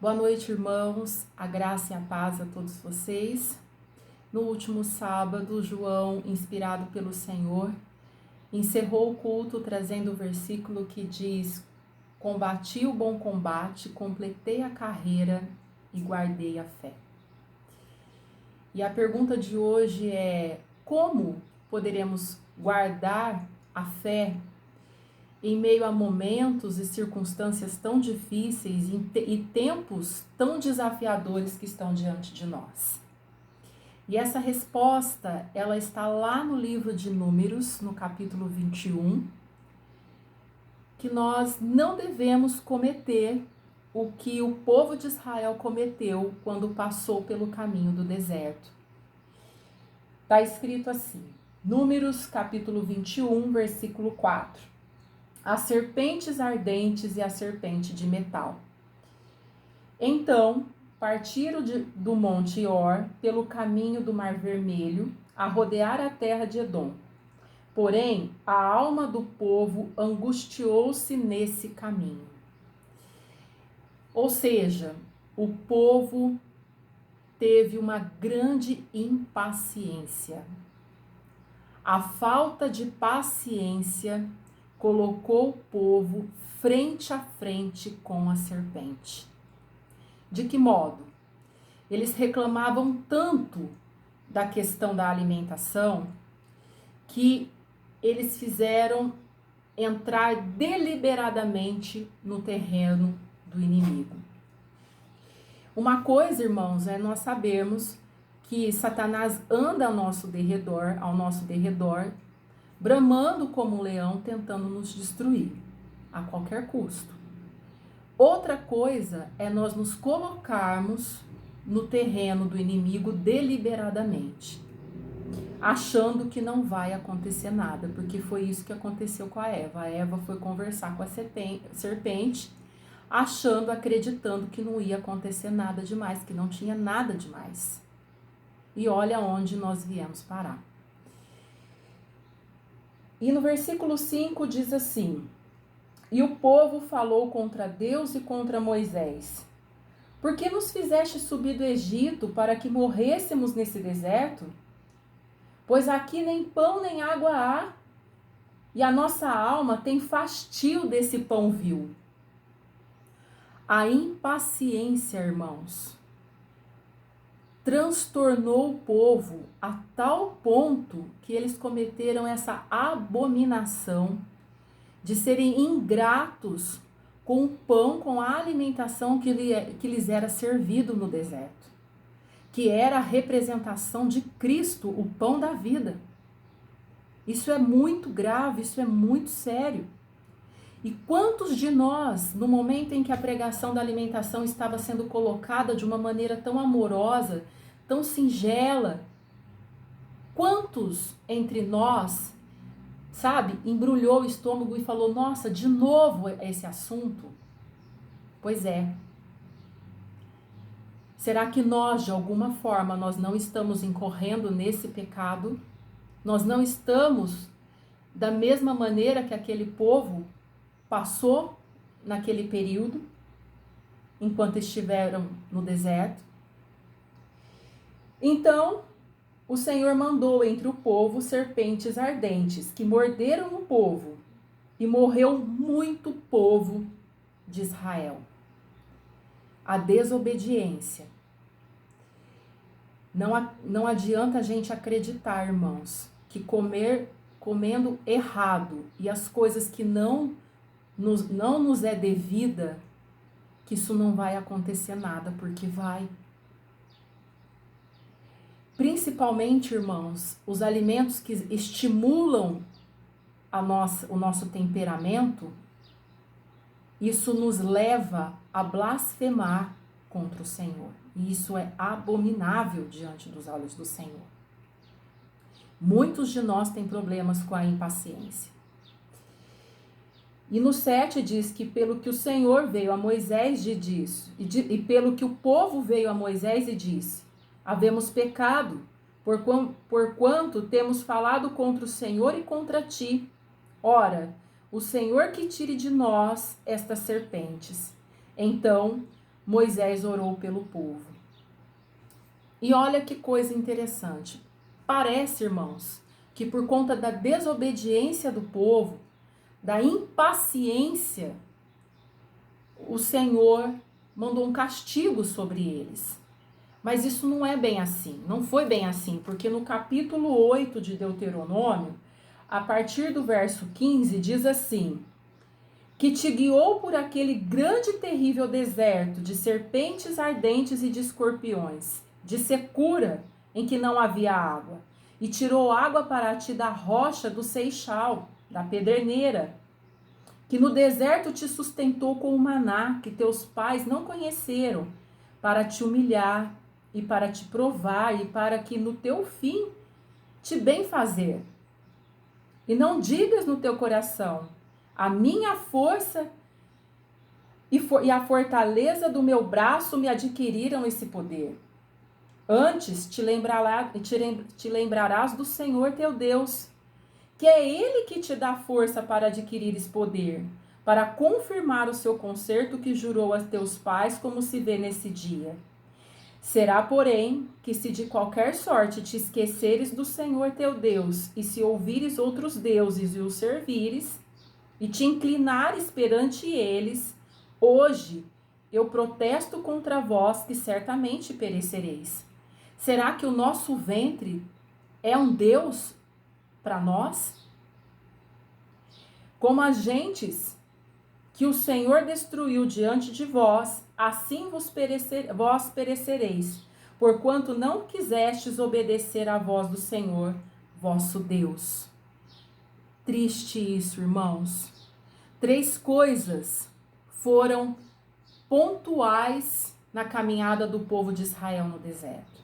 Boa noite, irmãos, a graça e a paz a todos vocês. No último sábado, João, inspirado pelo Senhor, encerrou o culto trazendo o versículo que diz: Combati o bom combate, completei a carreira e guardei a fé. E a pergunta de hoje é: como poderemos guardar a fé em meio a momentos e circunstâncias tão difíceis e tempos tão desafiadores que estão diante de nós? E essa resposta, ela está lá no livro de Números, no capítulo 21, que nós não devemos cometer o que o povo de Israel cometeu quando passou pelo caminho do deserto. Está escrito assim, Números capítulo 21, versículo 4. As serpentes ardentes e a serpente de metal. Então, partiram do monte Or pelo caminho do Mar Vermelho, a rodear a terra de Edom. Porém, a alma do povo angustiou-se nesse caminho. Ou seja, o povo teve uma grande impaciência. A falta de paciência colocou o povo frente a frente com a serpente. De que modo? Eles reclamavam tanto da questão da alimentação que eles fizeram entrar deliberadamente no terreno do inimigo. Uma coisa, irmãos, é nós sabermos que Satanás anda ao nosso derredor, bramando como um leão, tentando nos destruir a qualquer custo. Outra coisa é nós nos colocarmos no terreno do inimigo deliberadamente, achando que não vai acontecer nada, porque foi isso que aconteceu com a Eva. A Eva foi conversar com a serpente, acreditando que não ia acontecer nada demais, que não tinha nada demais. E olha onde nós viemos parar. E no versículo 5 diz assim: E o povo falou contra Deus e contra Moisés: Por que nos fizeste subir do Egito para que morrêssemos nesse deserto? Pois aqui nem pão nem água há, e a nossa alma tem fastio desse pão vil. A impaciência, irmãos, transtornou o povo a tal ponto que eles cometeram essa abominação de serem ingratos com o pão, com a alimentação que lhes era servido no deserto, que era a representação de Cristo, o pão da vida. Isso é muito grave, isso é muito sério. E quantos de nós, no momento em que a pregação da alimentação estava sendo colocada de uma maneira tão amorosa, tão singela, quantos entre nós, embrulhou o estômago e falou: nossa, de novo esse assunto? Pois é. Será que nós, de alguma forma, nós não estamos incorrendo nesse pecado? Nós não estamos da mesma maneira que aquele povo passou naquele período, enquanto estiveram no deserto? Então, o Senhor mandou entre o povo serpentes ardentes, que morderam o povo, e morreu muito povo de Israel. A desobediência. Não adianta a gente acreditar, irmãos, que comendo errado e as coisas que não nos é devida, que isso não vai acontecer nada, porque vai. Principalmente, irmãos, os alimentos que estimulam o nosso temperamento, isso nos leva a blasfemar contra o Senhor. E isso é abominável diante dos olhos do Senhor. Muitos de nós têm problemas com a impaciência. E no 7 diz que pelo que o Senhor veio a Moisés e disse, e pelo que o povo veio a Moisés e disse: havemos pecado, porquanto temos falado contra o Senhor e contra ti. Ora, o Senhor que tire de nós estas serpentes. Então Moisés orou pelo povo. E olha que coisa interessante. Parece, irmãos, que por conta da desobediência do povo, da impaciência, o Senhor mandou um castigo sobre eles. Mas isso não é bem assim, não foi bem assim, porque no capítulo 8 de Deuteronômio, a partir do verso 15, diz assim: que te guiou por aquele grande e terrível deserto de serpentes ardentes e de escorpiões, de secura em que não havia água, e tirou água para ti da rocha do seixal, da pederneira, que no deserto te sustentou com o maná que teus pais não conheceram, para te humilhar e para te provar e para que no teu fim te bem fazer. E não digas no teu coração: a minha força e a fortaleza do meu braço me adquiriram esse poder. Antes te lembrarás do Senhor teu Deus, que é Ele que te dá força para adquirir esse poder, para confirmar o seu concerto que jurou a teus pais, como se vê nesse dia. Será, porém, que se de qualquer sorte te esqueceres do Senhor teu Deus, e se ouvires outros deuses e os servires, e te inclinares perante eles, hoje eu protesto contra vós que certamente perecereis. Será que o nosso ventre é um Deus para nós? Como as gentes que o Senhor destruiu diante de vós, assim vós perecereis, porquanto não quisestes obedecer à voz do Senhor, vosso Deus. Triste isso, irmãos. 3 coisas foram pontuais na caminhada do povo de Israel no deserto: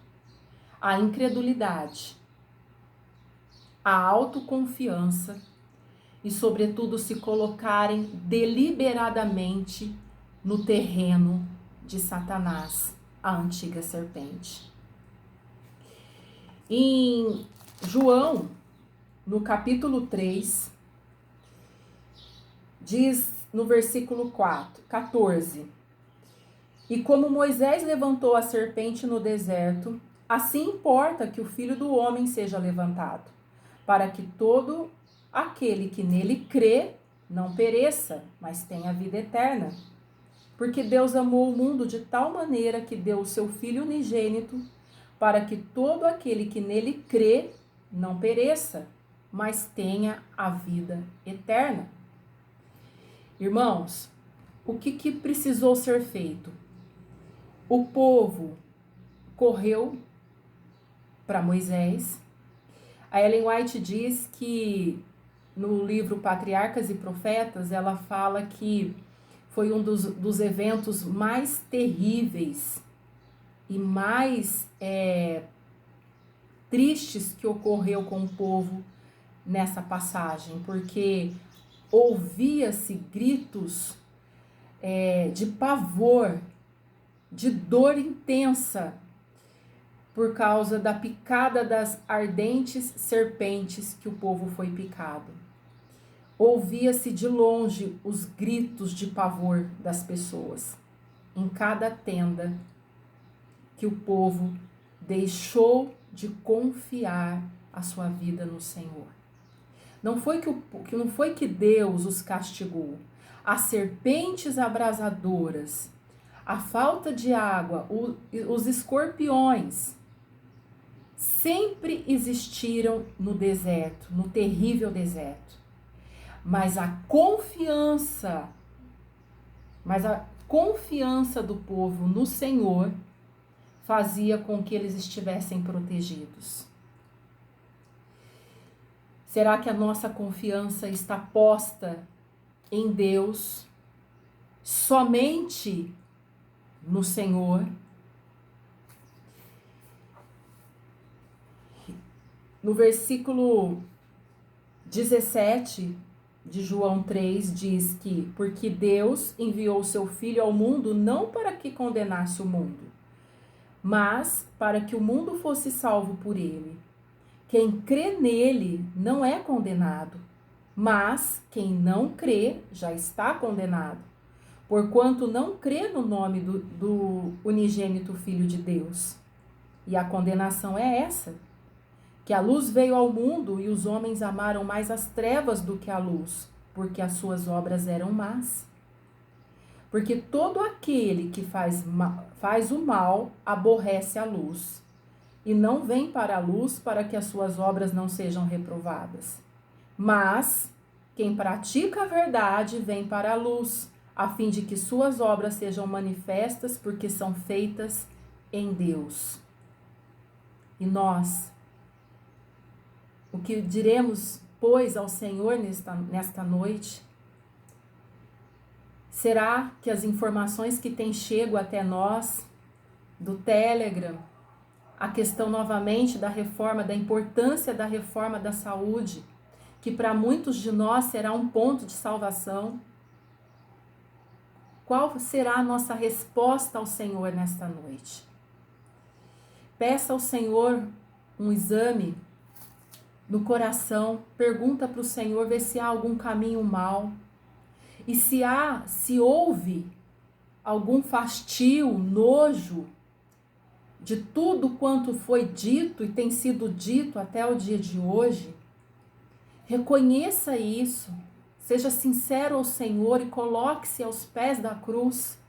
a incredulidade, a autoconfiança e, sobretudo, se colocarem deliberadamente no terreno de Satanás, a antiga serpente. Em João, no capítulo 3, diz no versículo 14: e como Moisés levantou a serpente no deserto, assim importa que o Filho do Homem seja levantado, para que todo aquele que nele crê não pereça, mas tenha vida eterna. Porque Deus amou o mundo de tal maneira que deu o seu Filho unigênito, para que todo aquele que nele crê não pereça, mas tenha a vida eterna. Irmãos, o que precisou ser feito? O povo correu para Moisés. A Ellen White diz que no livro Patriarcas e Profetas, ela fala que foi um dos eventos mais terríveis e mais tristes que ocorreu com o povo nessa passagem, porque ouvia-se gritos de pavor, de dor intensa, por causa da picada das ardentes serpentes que o povo foi picado. Ouvia-se de longe os gritos de pavor das pessoas, em cada tenda que o povo deixou de confiar a sua vida no Senhor. Não foi que Deus os castigou. As serpentes abrasadoras, a falta de água, os escorpiões, sempre existiram no deserto, no terrível deserto. Mas a confiança do povo no Senhor fazia com que eles estivessem protegidos. Será que a nossa confiança está posta em Deus, somente no Senhor? No versículo 17 de João 3 diz que porque Deus enviou seu Filho ao mundo não para que condenasse o mundo, mas para que o mundo fosse salvo por ele. Quem crê nele não é condenado, mas quem não crê já está condenado, porquanto não crê no nome do unigênito Filho de Deus. E a condenação é essa, que a luz veio ao mundo e os homens amaram mais as trevas do que a luz, porque as suas obras eram más. Porque todo aquele que faz o mal aborrece a luz, e não vem para a luz para que as suas obras não sejam reprovadas. Mas quem pratica a verdade vem para a luz, a fim de que suas obras sejam manifestas, porque são feitas em Deus. E nós, o que diremos, pois, ao Senhor nesta noite? Será que as informações que têm chego até nós, do Telegram, a questão novamente da reforma, da importância da reforma da saúde, que para muitos de nós será um ponto de salvação? Qual será a nossa resposta ao Senhor nesta noite? Peça ao Senhor um exame no coração, pergunta para o Senhor, vê se há algum caminho mau. E se houve algum fastio, nojo de tudo quanto foi dito e tem sido dito até o dia de hoje, reconheça isso, seja sincero ao Senhor e coloque-se aos pés da cruz,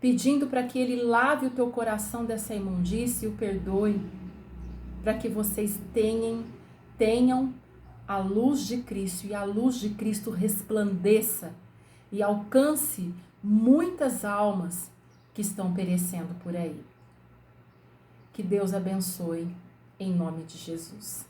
pedindo para que Ele lave o teu coração dessa imundície e o perdoe, para que vocês tenham a luz de Cristo e a luz de Cristo resplandeça e alcance muitas almas que estão perecendo por aí. Que Deus abençoe, em nome de Jesus.